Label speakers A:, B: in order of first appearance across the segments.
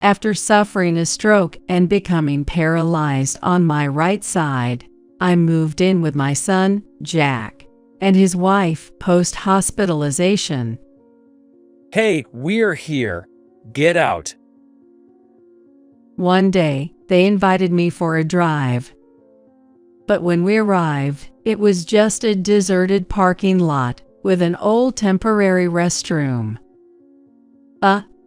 A: After suffering a stroke and becoming paralyzed on my right side, I moved in with my son, Jack, and his wife post-hospitalization.
B: Hey, we're here. Get out.
A: One day, they invited me for a drive. But when we arrived, it was just a deserted parking lot with an old temporary restroom.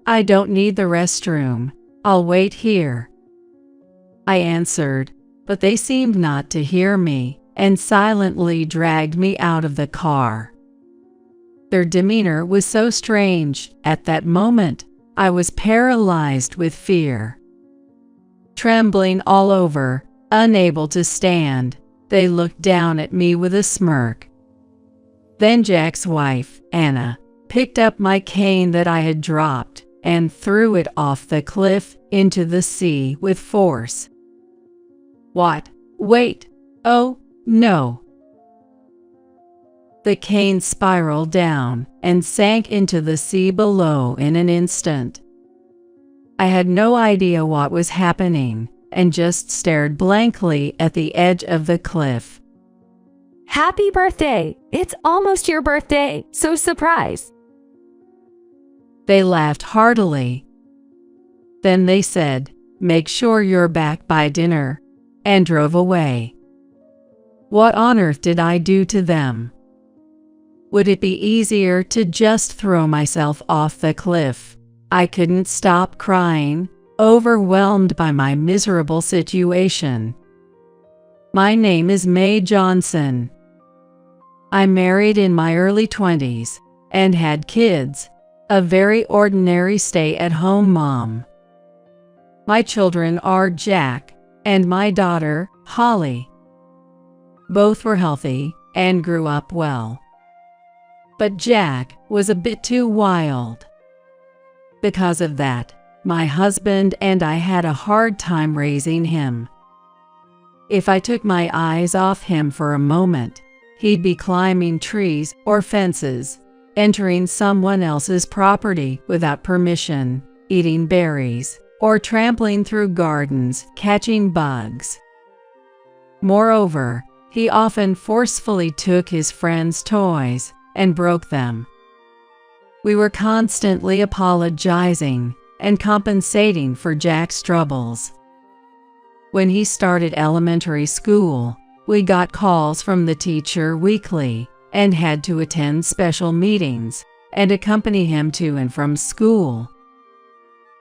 A: I don't need the restroom. I'll wait here," I answered, but they seemed not to hear me and silently dragged me out of the car. Their demeanor was so strange. At that moment, I was paralyzed with fear. Trembling all over, unable to stand, they looked down at me with a smirk. Then Jack's wife, Anna, picked up my cane that I had dropped and threw it off the cliff into the sea with force. "What? Wait! Oh, no!" The cane spiraled down and sank into the sea below in an instant. I had no idea what was happening and just stared blankly at the edge of the cliff.
C: Happy birthday! It's almost your birthday, so surprise!
A: They laughed heartily. Then they said, "Make sure you're back by dinner," and drove away. What on earth did I do to them? Would it be easier to just throw myself off the cliff? I couldn't stop crying, overwhelmed by my miserable situation. My name is Mae Johnson. I married in my early 20s and had kids, a very ordinary stay-at-home mom. My children are Jack and my daughter, Holly. Both were healthy and grew up well. But Jack was a bit too wild. Because of that, my husband and I had a hard time raising him. If I took my eyes off him for a moment, he'd be climbing trees or fences, entering someone else's property without permission, eating berries, or trampling through gardens, catching bugs. Moreover, he often forcefully took his friends' toys and broke them. We were constantly apologizing and compensating for Jack's troubles. When he started elementary school, we got calls from the teacher weekly and had to attend special meetings and accompany him to and from school.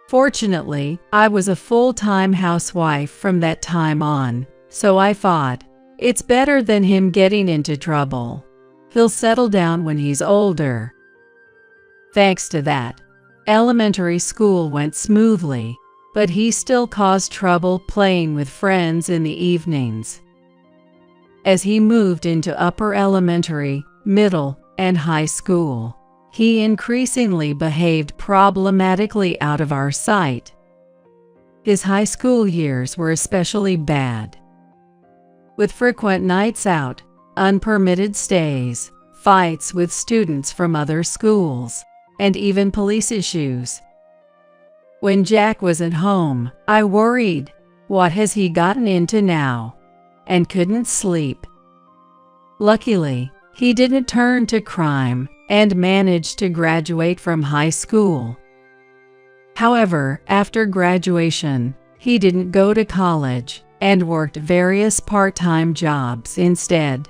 A: Fortunately, I was a full-time housewife from that time on, so I thought, it's better than him getting into trouble. He'll settle down when he's older. Thanks to that, elementary school went smoothly, but he still caused trouble playing with friends in the evenings. As he moved into upper elementary, middle, and high school, he increasingly behaved problematically out of our sight. His high school years were especially bad, with frequent nights out, unpermitted stays, fights with students from other schools, and even police issues. When Jack wasn't home, I worried, what has he gotten into now? And couldn't sleep. Luckily, he didn't turn to crime and managed to graduate from high school. However, after graduation, he didn't go to college and worked various part-time jobs instead.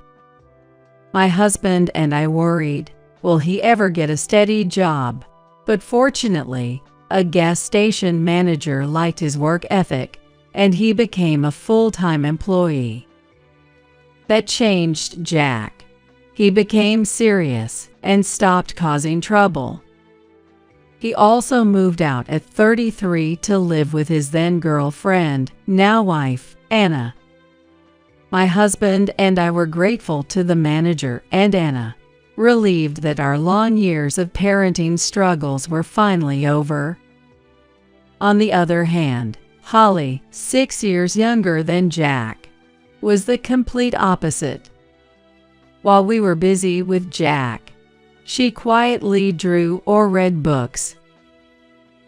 A: My husband and I worried, will he ever get a steady job? But fortunately, a gas station manager liked his work ethic, and he became a full-time employee. That changed Jack. He became serious and stopped causing trouble. He also moved out at 33 to live with his then-girlfriend, now wife, Anna. My husband and I were grateful to the manager and Anna, relieved that our long years of parenting struggles were finally over. On the other hand, Holly, 6 years younger than Jack, was the complete opposite. While we were busy with Jack, she quietly drew or read books.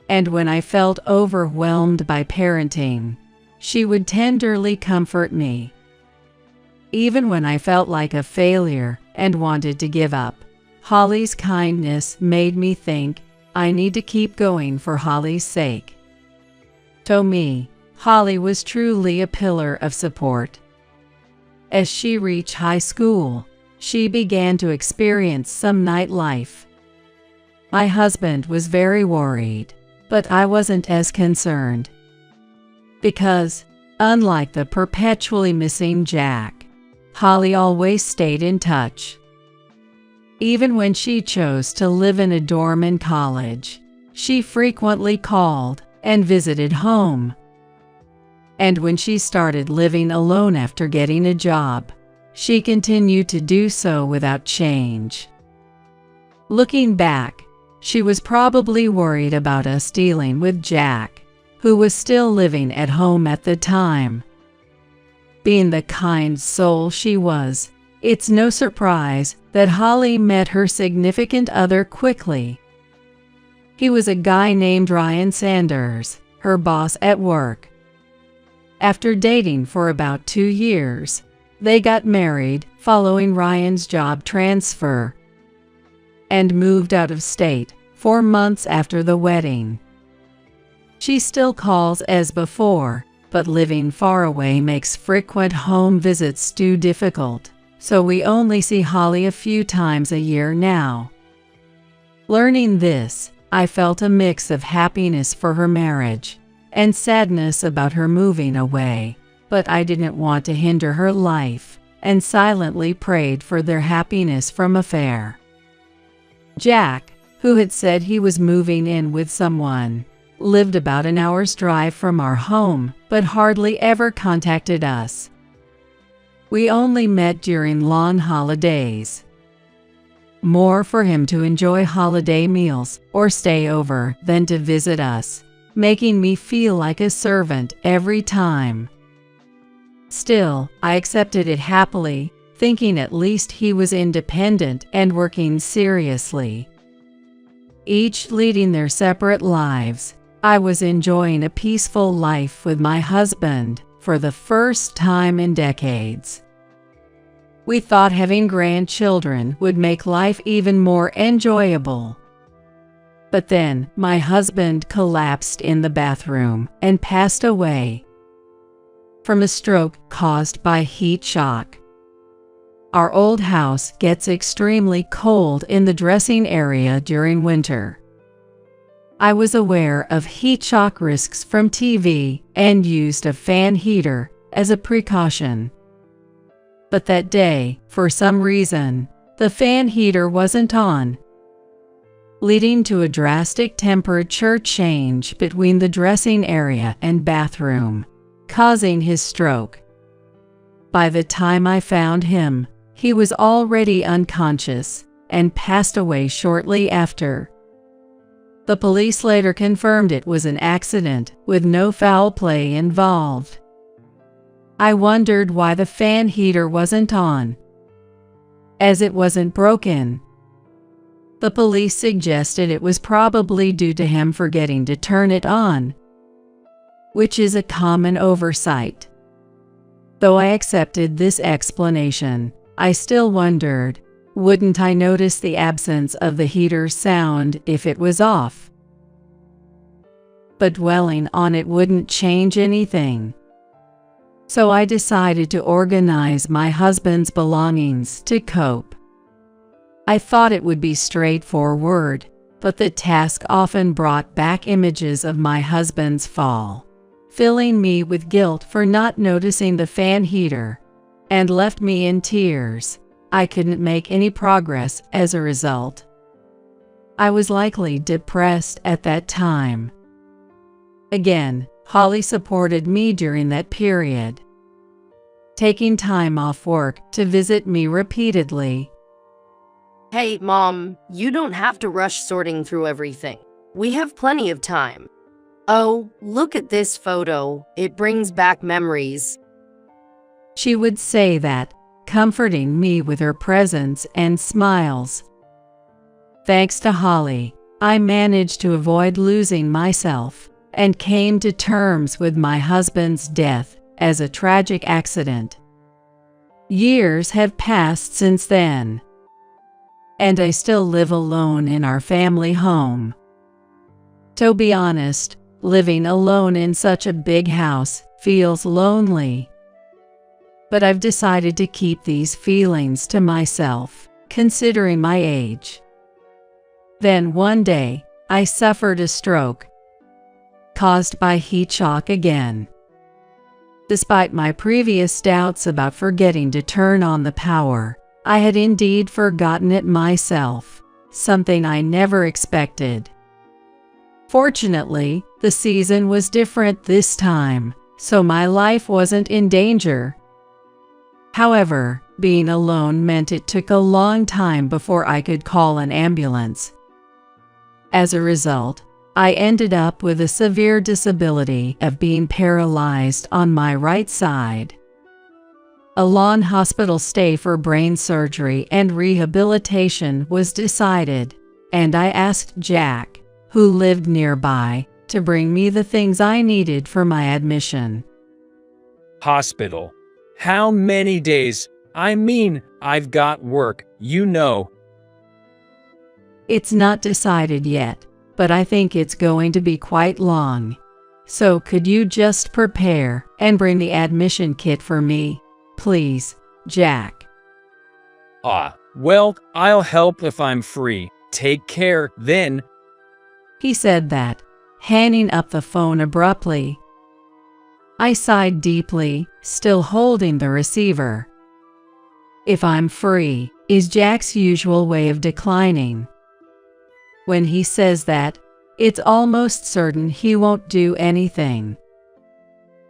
A: And when I felt overwhelmed by parenting, she would tenderly comfort me. Even when I felt like a failure and wanted to give up, Holly's kindness made me think I need to keep going for Holly's sake. To me, Holly was truly a pillar of support. As she reached high school, she began to experience some nightlife. My husband was very worried, but I wasn't as concerned. Because, unlike the perpetually missing Jack, Holly always stayed in touch. Even when she chose to live in a dorm in college, she frequently called and visited home. And when she started living alone after getting a job, she continued to do so without change. Looking back, she was probably worried about us dealing with Jack, who was still living at home at the time. Being the kind soul she was, it's no surprise that Holly met her significant other quickly. He was a guy named Ryan Sanders, her boss at work. After dating for about 2 years, they got married following Ryan's job transfer and moved out of state 4 months after the wedding. She still calls as before, but living far away makes frequent home visits too difficult, so we only see Holly a few times a year now. Learning this, I felt a mix of happiness for her marriage and sadness about her moving away, but I didn't want to hinder her life and silently prayed for their happiness from afar. Jack, who had said he was moving in with someone, lived about an hour's drive from our home, but hardly ever contacted us. We only met during long holidays. More for him to enjoy holiday meals or stay over than to visit us, making me feel like a servant every time. Still, I accepted it happily, thinking at least he was independent and working seriously. Each leading their separate lives, I was enjoying a peaceful life with my husband for the first time in decades. We thought having grandchildren would make life even more enjoyable. But then, my husband collapsed in the bathroom and passed away from a stroke caused by heat shock. Our old house gets extremely cold in the dressing area during winter. I was aware of heat shock risks from TV and used a fan heater as a precaution. But that day, for some reason, the fan heater wasn't on, leading to a drastic temperature change between the dressing area and bathroom, causing his stroke. By the time I found him, he was already unconscious and passed away shortly after. The police later confirmed it was an accident with no foul play involved. I wondered why the fan heater wasn't on, as it wasn't broken. The police suggested it was probably due to him forgetting to turn it on, which is a common oversight. Though I accepted this explanation, I still wondered, wouldn't I notice the absence of the heater's sound if it was off? But dwelling on it wouldn't change anything. So I decided to organize my husband's belongings to cope. I thought it would be straightforward, but the task often brought back images of my husband's fall, filling me with guilt for not noticing the fan heater, and left me in tears. I couldn't make any progress as a result. I was likely depressed at that time. Again, Holly supported me during that period, taking time off work to visit me repeatedly.
D: Hey, Mom, you don't have to rush sorting through everything. We have plenty of time. Oh, look at this photo. It brings back memories.
A: She would say that, comforting me with her presence and smiles. Thanks to Holly, I managed to avoid losing myself and came to terms with my husband's death as a tragic accident. Years have passed since then, and I still live alone in our family home. To be honest, living alone in such a big house feels lonely. But I've decided to keep these feelings to myself, considering my age. Then one day, I suffered a stroke, caused by heat shock again. Despite my previous doubts about forgetting to turn on the power, I had indeed forgotten it myself, something I never expected. Fortunately, the season was different this time, so my life wasn't in danger. However, being alone meant it took a long time before I could call an ambulance. As a result, I ended up with a severe disability of being paralyzed on my right side. A long hospital stay for brain surgery and rehabilitation was decided, and I asked Jack, who lived nearby, to bring me the things I needed for my admission.
B: Hospital. How many days? I mean, I've got work, you know.
A: It's not decided yet, but I think it's going to be quite long. So could you just prepare and bring the admission kit for me, please, Jack?
B: Well, I'll help if I'm free. Take care, then.
A: He said that, hanging up the phone abruptly. I sighed deeply, still holding the receiver. If I'm free, is Jack's usual way of declining. When he says that, it's almost certain he won't do anything.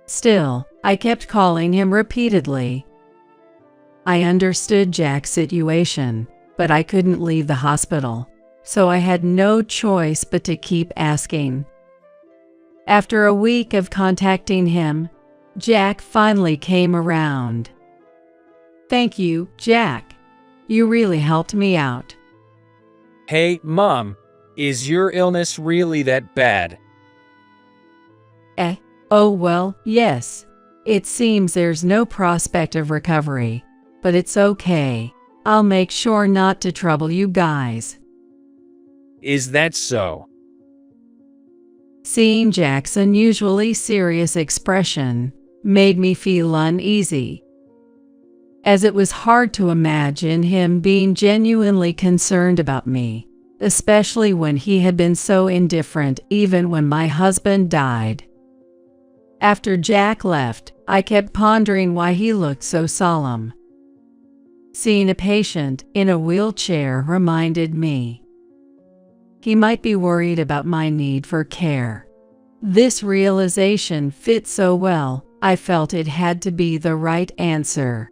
A: Still, I kept calling him repeatedly. I understood Jack's situation, but I couldn't leave the hospital, so I had no choice but to keep asking. After a week of contacting him, Jack finally came around. Thank you, Jack. You really helped me out.
B: Hey, Mom, is your illness really that bad?
A: Oh well, yes. It seems there's no prospect of recovery, but it's okay. I'll make sure not to trouble you guys.
B: Is that so?
A: Seeing Jack's unusually serious expression made me feel uneasy, as it was hard to imagine him being genuinely concerned about me, especially when he had been so indifferent even when my husband died. After Jack left, I kept pondering why he looked so solemn. Seeing a patient in a wheelchair reminded me he might be worried about my need for care. This realization fit so well, I felt it had to be the right answer.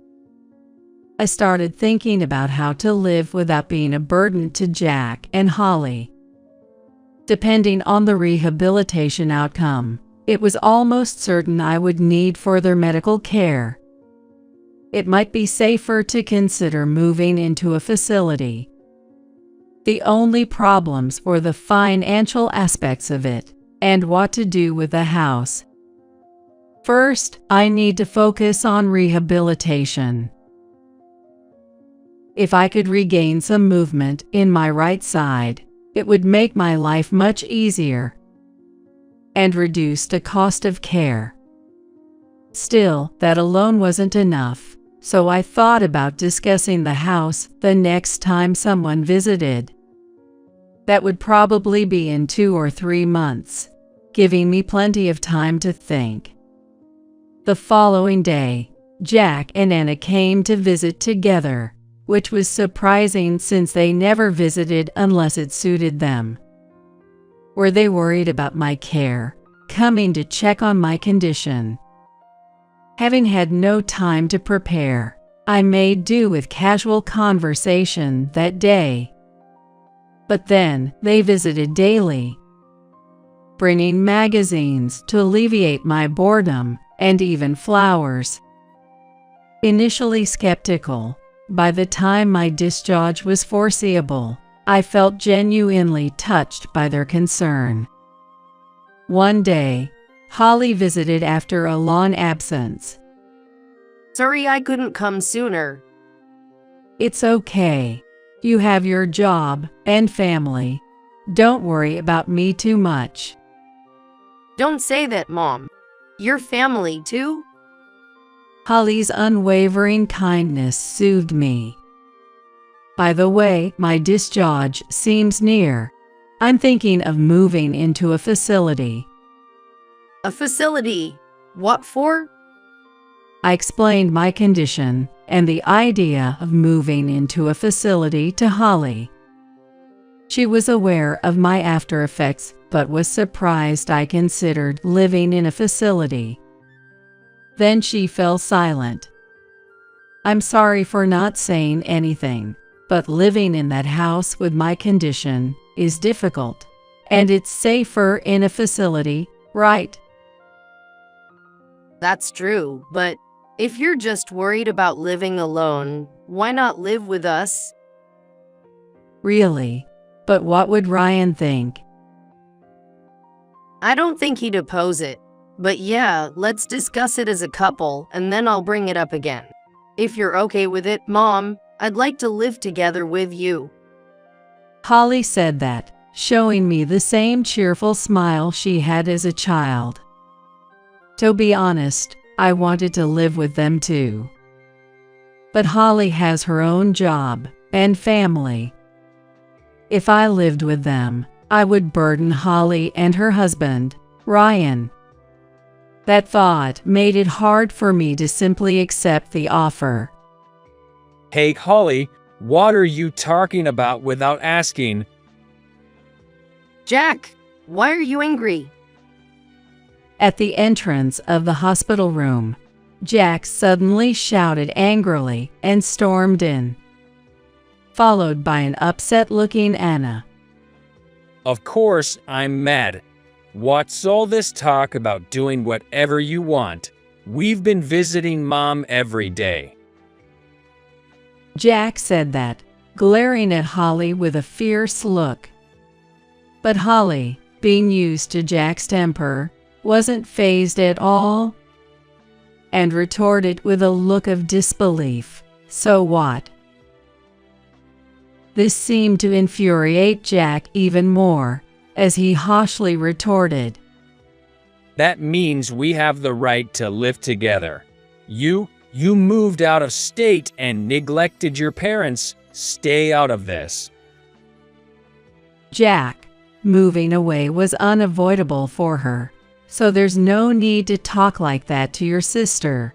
A: I started thinking about how to live without being a burden to Jack and Holly. Depending on the rehabilitation outcome, it was almost certain I would need further medical care. It might be safer to consider moving into a facility. The only problems were the financial aspects of it and what to do with the house. First, I need to focus on rehabilitation. If I could regain some movement in my right side, it would make my life much easier and reduce the cost of care. Still, that alone wasn't enough, so I thought about discussing the house the next time someone visited. That would probably be in 2 or 3 months, giving me plenty of time to think. The following day, Jack and Anna came to visit together, which was surprising since they never visited unless it suited them. Were they worried about my care, coming to check on my condition? Having had no time to prepare, I made do with casual conversation that day. But then, they visited daily, bringing magazines to alleviate my boredom, and even flowers. Initially skeptical, by the time my discharge was foreseeable, I felt genuinely touched by their concern. One day, Holly visited after a long absence.
D: Sorry I couldn't come sooner.
A: It's okay. You have your job and family. Don't worry about me too much.
D: Don't say that, Mom. Your family too?
A: Holly's unwavering kindness soothed me. By the way, my discharge seems near. I'm thinking of moving into a facility.
D: A facility? What for?
A: I explained my condition and the idea of moving into a facility to Holly. She was aware of my after effects, but was surprised I considered living in a facility. Then she fell silent. I'm sorry for not saying anything, but living in that house with my condition is difficult, and it's safer in a facility, right?
D: That's true, but if you're just worried about living alone, why not live with us?
A: Really? But what would Ryan think?
D: I don't think he'd oppose it. But yeah, let's discuss it as a couple, and then I'll bring it up again. If you're okay with it, Mom, I'd like to live together with you.
A: Holly said that, showing me the same cheerful smile she had as a child. To be honest, I wanted to live with them too. But Holly has her own job and family. If I lived with them, I would burden Holly and her husband, Ryan. That thought made it hard for me to simply accept the offer.
B: Hey, Holly, what are you talking about without asking?
D: Jack, why are you angry?
A: At the entrance of the hospital room, Jack suddenly shouted angrily and stormed in, followed by an upset-looking Anna.
B: Of course, I'm mad. What's all this talk about doing whatever you want? We've been visiting Mom every day.
A: Jack said that, glaring at Holly with a fierce look. But Holly, being used to Jack's temper, wasn't fazed at all, and retorted with a look of disbelief, "So what?" This seemed to infuriate Jack even more, as he harshly retorted,
B: That means we have the right to live together. You moved out of state and neglected your parents. Stay out of this.
A: Jack, moving away was unavoidable for her, so there's no need to talk like that to your sister.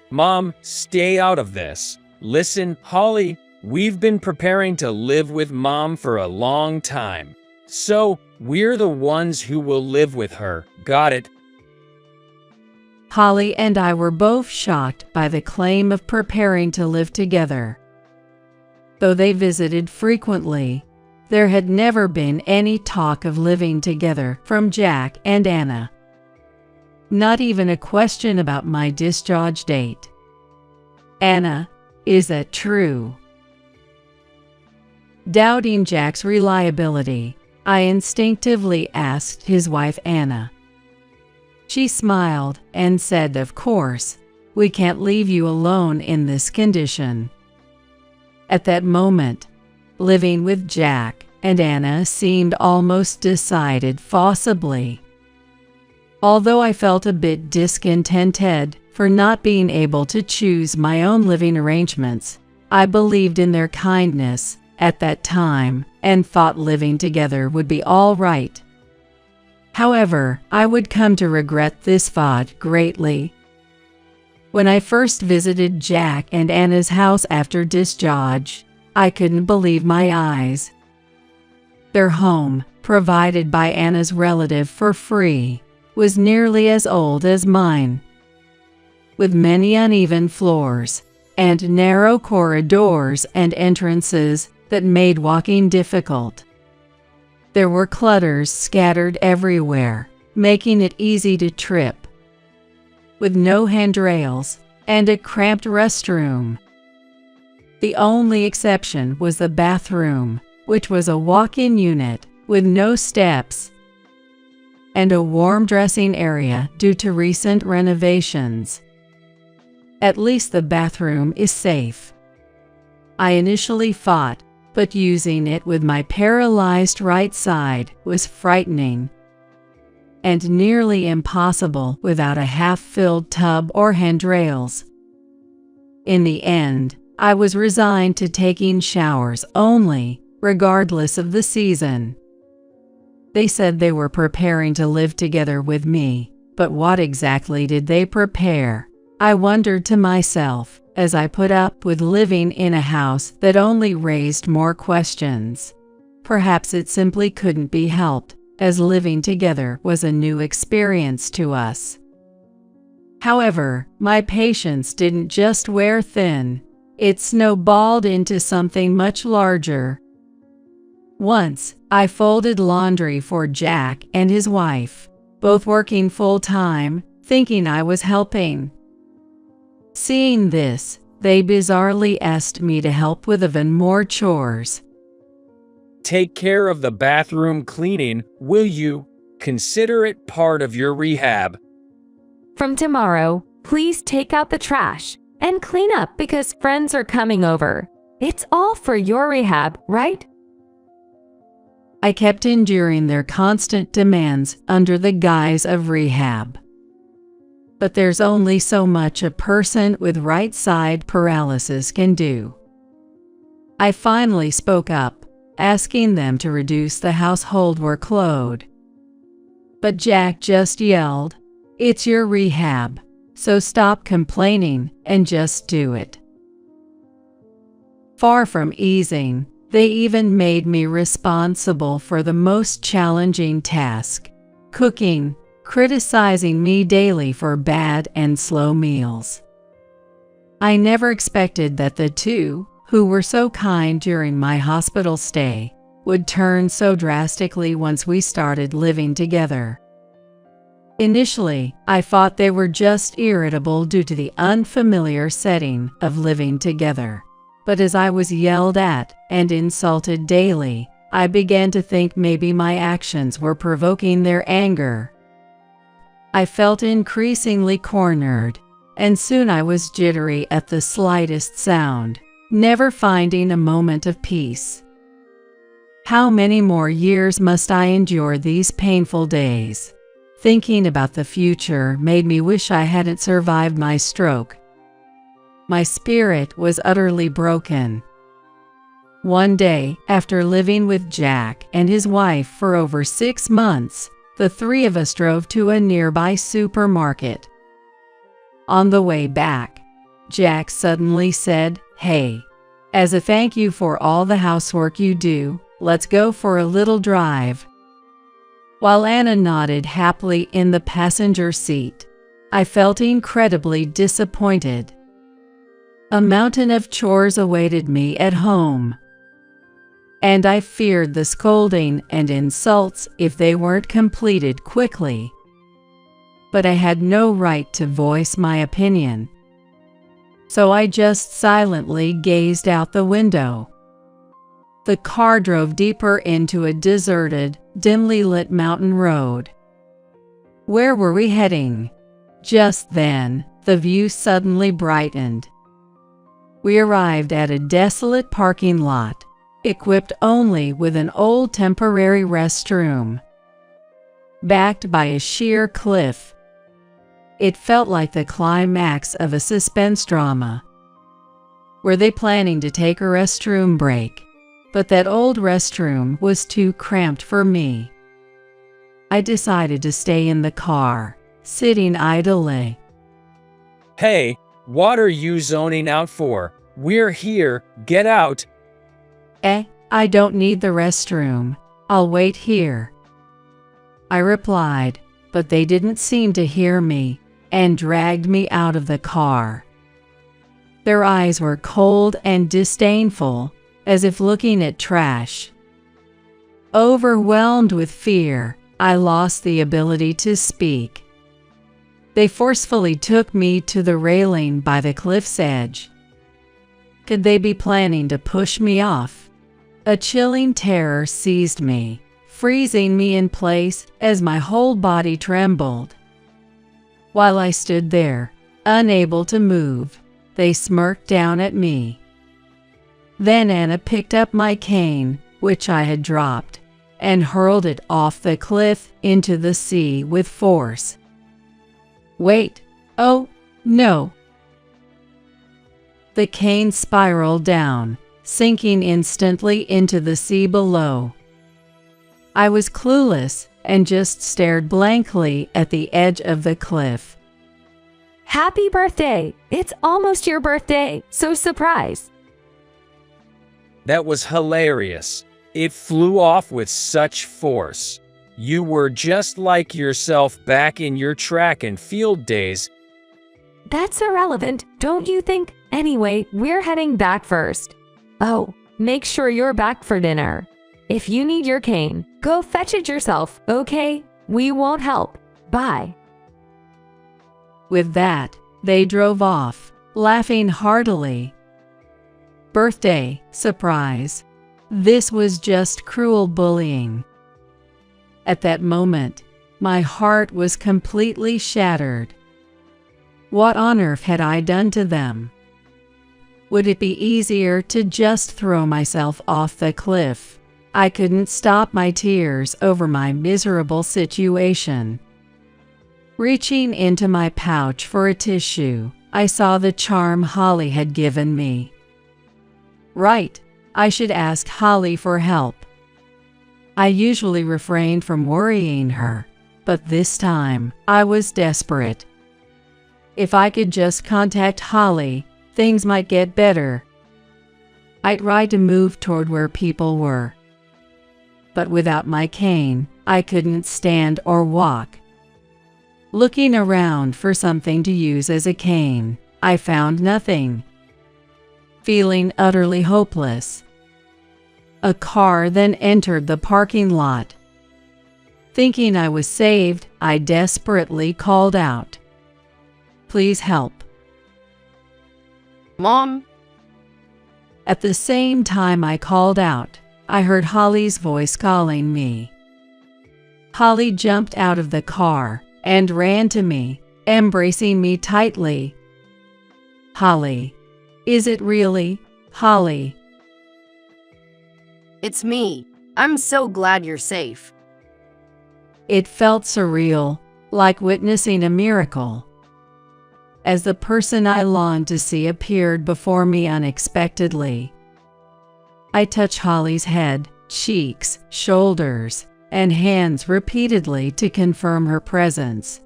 B: Mom, stay out of this. Listen, Holly, we've been preparing to live with Mom for a long time. So, we're the ones who will live with her. Got it?
A: Holly and I were both shocked by the claim of preparing to live together. Though they visited frequently, there had never been any talk of living together from Jack and Anna. Not even a question about my discharge date. Anna, is that true? Doubting Jack's reliability, I instinctively asked his wife Anna. She smiled and said, "Of course, we can't leave you alone in this condition." At that moment, living with Jack and Anna seemed almost decided forcibly. Although I felt a bit discontented for not being able to choose my own living arrangements, I believed in their kindness at that time and thought living together would be all right. However, I would come to regret this thought greatly. When I first visited Jack and Anna's house after discharge, I couldn't believe my eyes. Their home, provided by Anna's relative for free, was nearly as old as mine. With many uneven floors, and narrow corridors and entrances that made walking difficult. There were clutters scattered everywhere, making it easy to trip. With no handrails and a cramped restroom. The only exception was the bathroom, which was a walk-in unit with no steps and a warm dressing area due to recent renovations. At least the bathroom is safe. I initially thought, but using it with my paralyzed right side was frightening and nearly impossible without a half-filled tub or handrails. In the end, I was resigned to taking showers only, regardless of the season. They said they were preparing to live together with me, but what exactly did they prepare? I wondered to myself as I put up with living in a house that only raised more questions. Perhaps it simply couldn't be helped, as living together was a new experience to us. However, my patience didn't just wear thin. It snowballed into something much larger. Once, I folded laundry for Jack and his wife, both working full-time, thinking I was helping. Seeing this, they bizarrely asked me to help with even more chores.
B: Take care of the bathroom cleaning, will you? Consider it part of your rehab.
C: From tomorrow, please take out the trash and clean up because friends are coming over. It's all for your rehab, right?
A: I kept enduring their constant demands under the guise of rehab. But there's only so much a person with right side paralysis can do. I finally spoke up, asking them to reduce the household workload. But Jack just yelled, "It's your rehab, so stop complaining and just do it." Far from easing, they even made me responsible for the most challenging task, cooking, criticizing me daily for bad and slow meals. I never expected that the two, who were so kind during my hospital stay, would turn so drastically once we started living together. Initially, I thought they were just irritable due to the unfamiliar setting of living together. But as I was yelled at and insulted daily, I began to think maybe my actions were provoking their anger. I felt increasingly cornered, and soon I was jittery at the slightest sound, never finding a moment of peace. How many more years must I endure these painful days? Thinking about the future made me wish I hadn't survived my stroke. My spirit was utterly broken. One day, after living with Jack and his wife for over 6 months, the three of us drove to a nearby supermarket. On the way back, Jack suddenly said, "Hey, as a thank you for all the housework you do, let's go for a little drive." While Anna nodded happily in the passenger seat, I felt incredibly disappointed. A mountain of chores awaited me at home, and I feared the scolding and insults if they weren't completed quickly. But I had no right to voice my opinion, so I just silently gazed out the window. The car drove deeper into a deserted, dimly lit mountain road. Where were we heading? Just then, the view suddenly brightened. We arrived at a desolate parking lot, equipped only with an old temporary restroom, backed by a sheer cliff. It felt like the climax of a suspense drama. Were they planning to take a restroom break? But that old restroom was too cramped for me. I decided to stay in the car, sitting idly.
B: Hey, what are you zoning out for? We're here, get out.
A: I don't need the restroom. I'll wait here, I replied, but they didn't seem to hear me and dragged me out of the car. Their eyes were cold and disdainful, as if looking at trash. Overwhelmed with fear, I lost the ability to speak. They forcefully took me to the railing by the cliff's edge. Could they be planning to push me off? A chilling terror seized me, freezing me in place as my whole body trembled. While I stood there, unable to move, they smirked down at me. Then Anna picked up my cane, which I had dropped, and hurled it off the cliff into the sea with force. Wait! Oh, no! The cane spiraled down, sinking instantly into the sea below. I was clueless and just stared blankly at the edge of the cliff.
C: Happy birthday! It's almost your birthday, so surprise!
B: That was hilarious. It flew off with such force. You were just like yourself back in your track and field days.
C: That's irrelevant, don't you think? Anyway, we're heading back first. Oh, make sure you're back for dinner. If you need your cane, go fetch it yourself, okay? We won't help. Bye.
A: With that, they drove off, laughing heartily. Birthday, surprise. This was just cruel bullying. At that moment, my heart was completely shattered. What on earth had I done to them? Would it be easier to just throw myself off the cliff? I couldn't stop my tears over my miserable situation. Reaching into my pouch for a tissue, I saw the charm Holly had given me. Right, I should ask Holly for help. I usually refrained from worrying her, but this time I was desperate. If I could just contact Holly, things might get better. I tried to move toward where people were. But without my cane, I couldn't stand or walk. Looking around for something to use as a cane, I found nothing. Feeling utterly hopeless, a car then entered the parking lot. Thinking I was saved, I desperately called out, "Please help."
D: Mom?
A: At the same time I called out, I heard Holly's voice calling me. Holly jumped out of the car and ran to me, embracing me tightly. "Holly, is it really, Holly?"
D: It's me. I'm so glad you're safe.
A: It felt surreal, like witnessing a miracle. As the person I longed to see appeared before me unexpectedly. I touched Holly's head, cheeks, shoulders, and hands repeatedly to confirm her presence.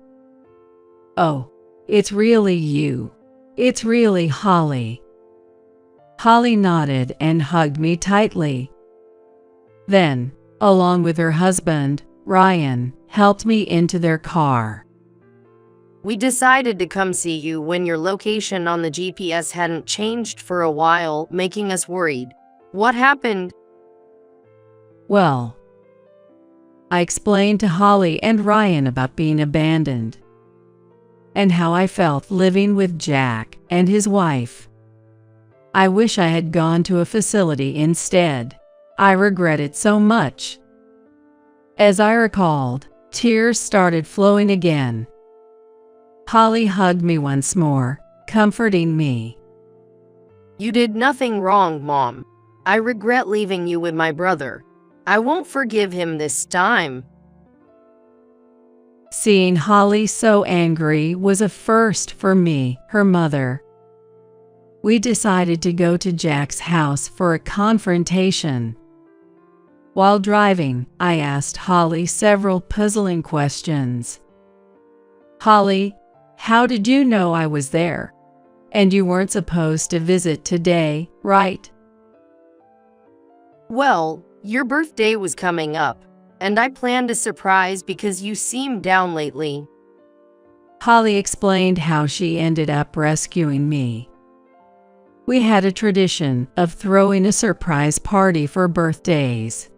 A: "Oh, it's really you. It's really Holly." Holly nodded and hugged me tightly. Then, along with her husband, Ryan, helped me into their car.
D: We decided to come see you when your location on the GPS hadn't changed for a while, making us worried. What happened?
A: Well, I explained to Holly and Ryan about being abandoned, and how I felt living with Jack and his wife. I wish I had gone to a facility instead. I regret it so much. As I recalled, tears started flowing again. Holly hugged me once more, comforting me.
D: You did nothing wrong, Mom. I regret leaving you with my brother. I won't forgive him this time.
A: Seeing Holly so angry was a first for me, her mother. We decided to go to Jack's house for a confrontation. While driving, I asked Holly several puzzling questions. "Holly, how did you know I was there? And you weren't supposed to visit today, right?"
D: Well, your birthday was coming up, and I planned a surprise because you seemed down lately.
A: Holly explained how she ended up rescuing me. We had a tradition of throwing a surprise party for birthdays,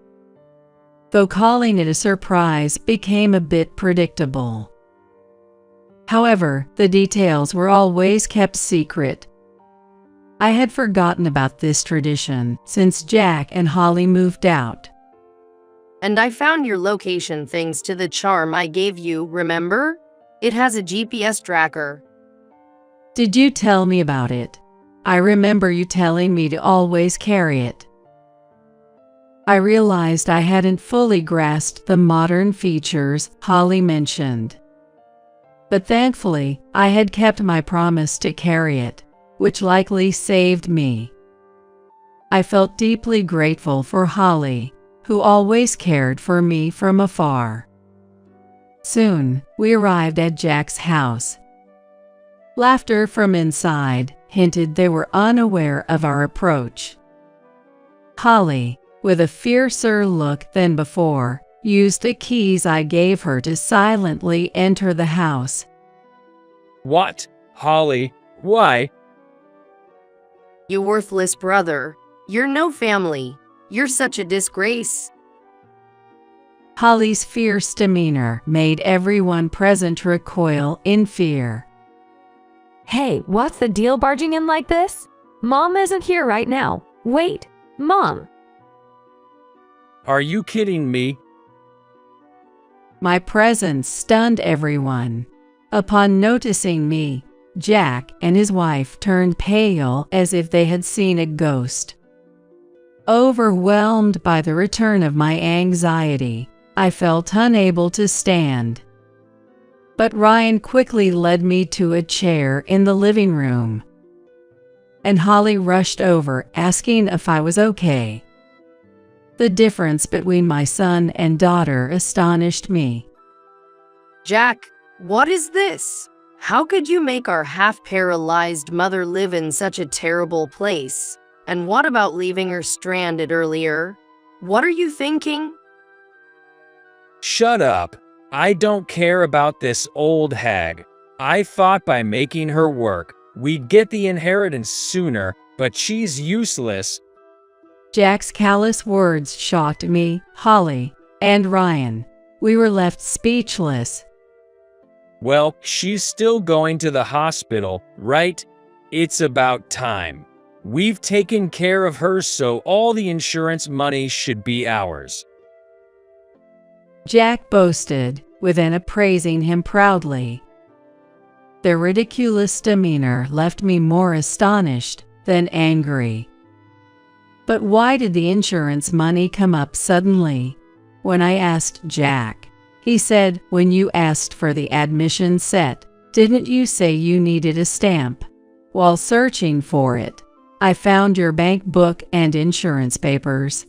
A: though calling it a surprise became a bit predictable. However, the details were always kept secret. I had forgotten about this tradition since Jack and Holly moved out.
D: And I found your location thanks to the charm I gave you, remember? It has a GPS tracker.
A: Did you tell me about it? I remember you telling me to always carry it. I realized I hadn't fully grasped the modern features Holly mentioned. But thankfully, I had kept my promise to carry it, which likely saved me. I felt deeply grateful for Holly, who always cared for me from afar. Soon, we arrived at Jack's house. Laughter from inside hinted they were unaware of our approach. Holly, with a fiercer look than before, used the keys I gave her to silently enter the house.
B: What? Holly, why?
D: You worthless brother. You're no family. You're such a disgrace.
A: Holly's fierce demeanor made everyone present recoil in fear.
C: Hey, what's the deal barging in like this? Mom isn't here right now. Wait, Mom.
B: Are you kidding me?
A: My presence stunned everyone. Upon noticing me, Jack and his wife turned pale as if they had seen a ghost. Overwhelmed by the return of my anxiety, I felt unable to stand. But Ryan quickly led me to a chair in the living room. And Holly rushed over, asking if I was okay. The difference between my son and daughter astonished me.
D: Jack, what is this? How could you make our half-paralyzed mother live in such a terrible place? And what about leaving her stranded earlier? What are you thinking?
B: Shut up. I don't care about this old hag. I thought by making her work, we'd get the inheritance sooner, but she's useless.
A: Jack's callous words shocked me, Holly, and Ryan. We were left speechless.
B: Well, she's still going to the hospital, right? It's about time. We've taken care of her, so all the insurance money should be ours.
A: Jack boasted, with Anna praising him proudly. Their ridiculous demeanor left me more astonished than angry. But why did the insurance money come up suddenly? When I asked Jack, he said, "When you asked for the admission set, didn't you say you needed a stamp? While searching for it, I found your bank book and insurance papers."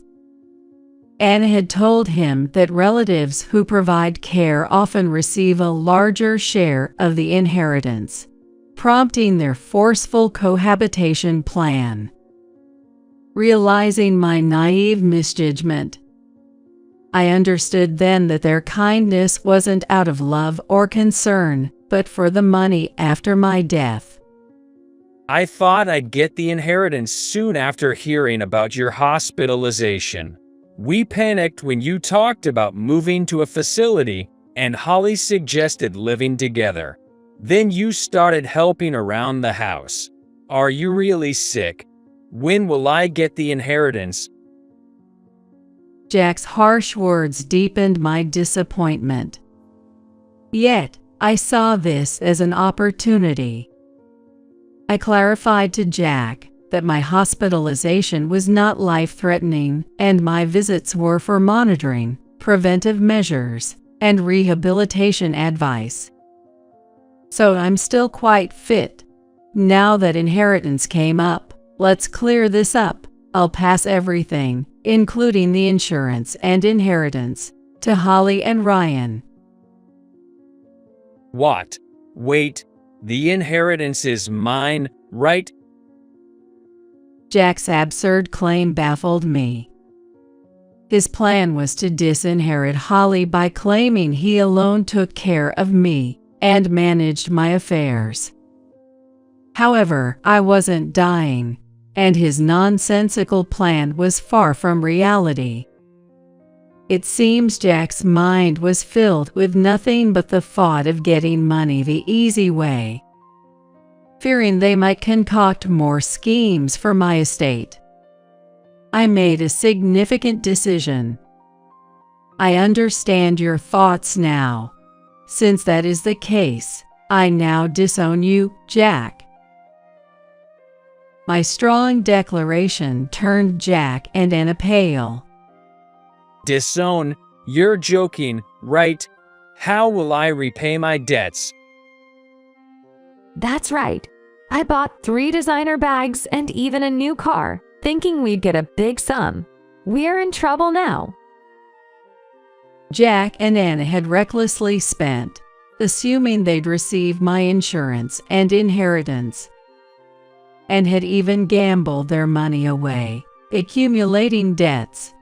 A: Anna had told him that relatives who provide care often receive a larger share of the inheritance, prompting their forceful cohabitation plan. Realizing my naive misjudgment, I understood then that their kindness wasn't out of love or concern, but for the money after my death.
B: I thought I'd get the inheritance soon after hearing about your hospitalization. We panicked when you talked about moving to a facility, and Holly suggested living together. Then you started helping around the house. Are you really sick? When will I get the inheritance?
A: Jack's harsh words deepened my disappointment. Yet, I saw this as an opportunity. I clarified to Jack that my hospitalization was not life-threatening and my visits were for monitoring, preventive measures, and rehabilitation advice. So I'm still quite fit. Now that inheritance came up, let's clear this up. I'll pass everything, including the insurance and inheritance, to Holly and Ryan.
B: What? Wait, the inheritance is mine, right?
A: Jack's absurd claim baffled me. His plan was to disinherit Holly by claiming he alone took care of me and managed my affairs. However, I wasn't dying, and his nonsensical plan was far from reality. It seems Jack's mind was filled with nothing but the thought of getting money the easy way. fearing they might concoct more schemes for my estate. I made a significant decision. I understand your thoughts now. Since that is the case, I now disown you, Jack. My strong declaration turned Jack and Anna pale.
B: Disown? You're joking, right? How will I repay my debts?
C: That's right. I bought 3 designer bags and even a new car, thinking we'd get a big sum. We're in trouble now.
A: Jack and Anna had recklessly spent, assuming they'd receive my insurance and inheritance, and had even gambled their money away, accumulating debts.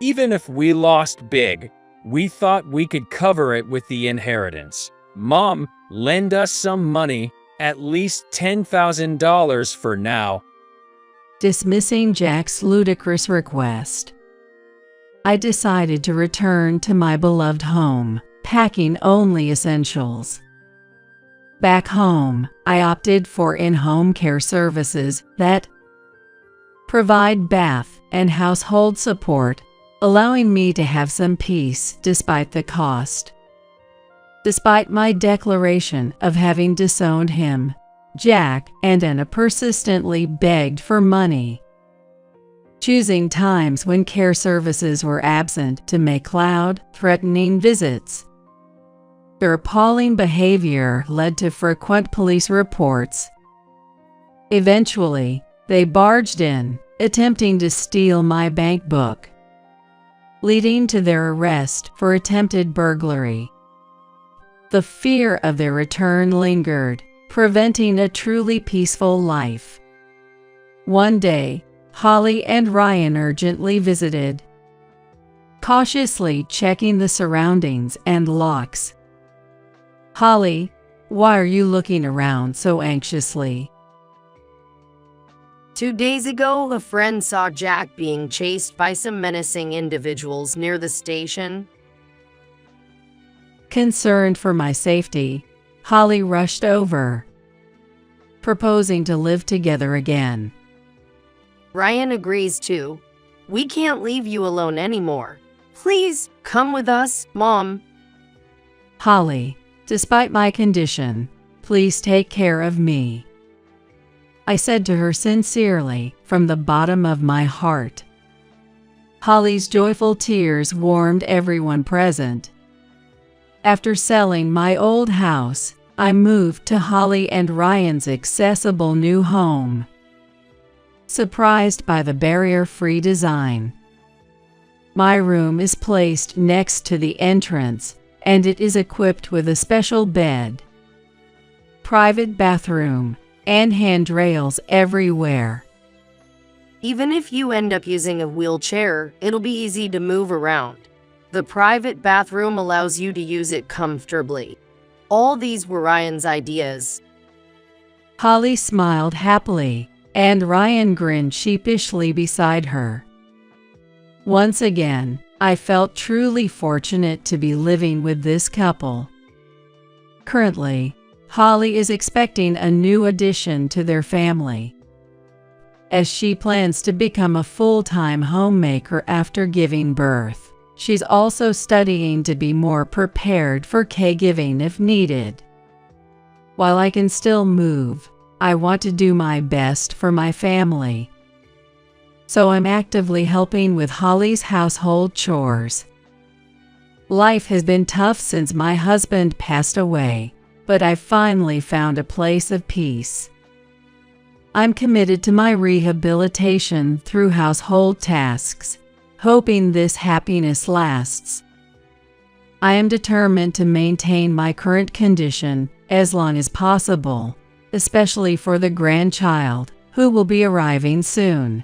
B: Even if we lost big, we thought we could cover it with the inheritance. Mom, lend us some money, at least $10,000 for now.
A: Dismissing Jack's ludicrous request, I decided to return to my beloved home, packing only essentials. Back home, I opted for in-home care services that provide bath and household support, allowing me to have some peace despite the cost. Despite my declaration of having disowned him, Jack and Anna persistently begged for money, choosing times when care services were absent to make loud, threatening visits. Their appalling behavior led to frequent police reports. Eventually, they barged in, attempting to steal my bank book, leading to their arrest for attempted burglary. The fear of their return lingered, preventing a truly peaceful life. One day, Holly and Ryan urgently visited, cautiously checking the surroundings and locks. Holly, why are you looking around so anxiously?
D: 2 days ago, a friend saw Jack being chased by some menacing individuals near the station.
A: Concerned for my safety, Holly rushed over, proposing to live together again.
D: Ryan agrees too. We can't leave you alone anymore. Please, come with us, Mom.
A: Holly, despite my condition, please take care of me, I said to her sincerely, from the bottom of my heart. Holly's joyful tears warmed everyone present. After selling my old house, I moved to Holly and Ryan's accessible new home, surprised by the barrier-free design. My room is placed next to the entrance, and it is equipped with a special bed, private bathroom, and handrails everywhere.
D: Even if you end up using a wheelchair, it'll be easy to move around. The private bathroom allows you to use it comfortably. All these were Ryan's ideas.
A: Holly smiled happily, and Ryan grinned sheepishly beside her. Once again, I felt truly fortunate to be living with this couple. Currently, Holly is expecting a new addition to their family, as she plans to become a full-time homemaker after giving birth. She's also studying to be more prepared for caregiving if needed. While I can still move, I want to do my best for my family. So I'm actively helping with Holly's household chores. Life has been tough since my husband passed away, but I've finally found a place of peace. I'm committed to my rehabilitation through household tasks, hoping this happiness lasts. I am determined to maintain my current condition as long as possible, especially for the grandchild, who will be arriving soon.